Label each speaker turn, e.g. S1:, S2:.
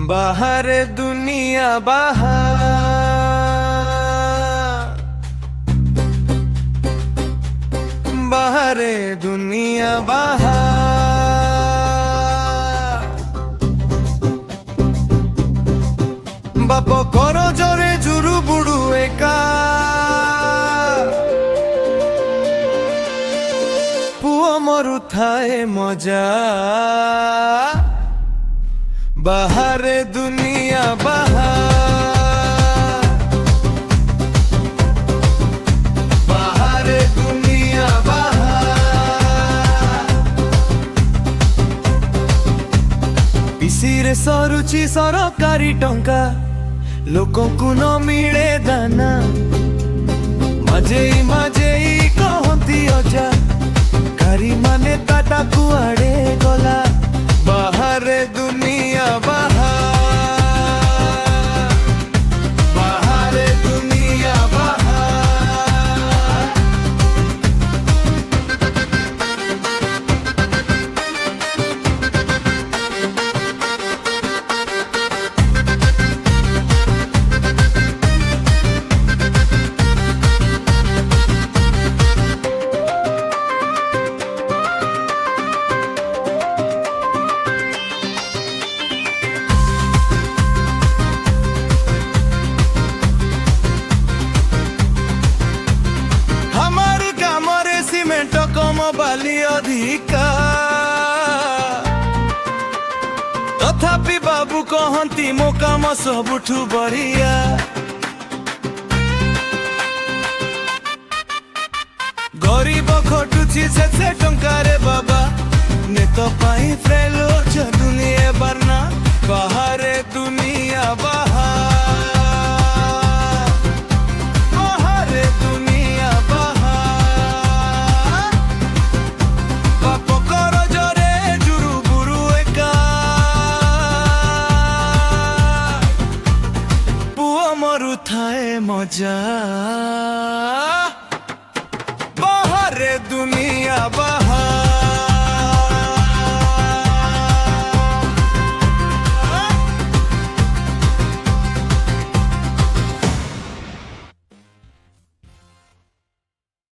S1: बाहर दुनिया बाहर, बाहर दुनिया बाहर। बाप कर जरे जुरु बुड़ू एका, पुओ मरु थाए मजा। बाहर दुनिया बाहर, बाहर दुनिया बाहर। पिसिरे सरुची सरकारी टंका, लोकंकु न मिले दाना। मजेई मजेई कहती अजा, कारी माने ताटा कुआड़े गला। बाहर दुनिया बाहर, बाहर दुनिया बाहर। कम बाली अधिका, तथापि बाबू कहती मो काम सबुठु बढ़िया। गरीब खटुची से टंकारे बाबा, नेत पाई फ्रेलो दुनिया बरना। बाहर दुनिया बाहर, थाए मजा। बाहर दुनिया बाहर।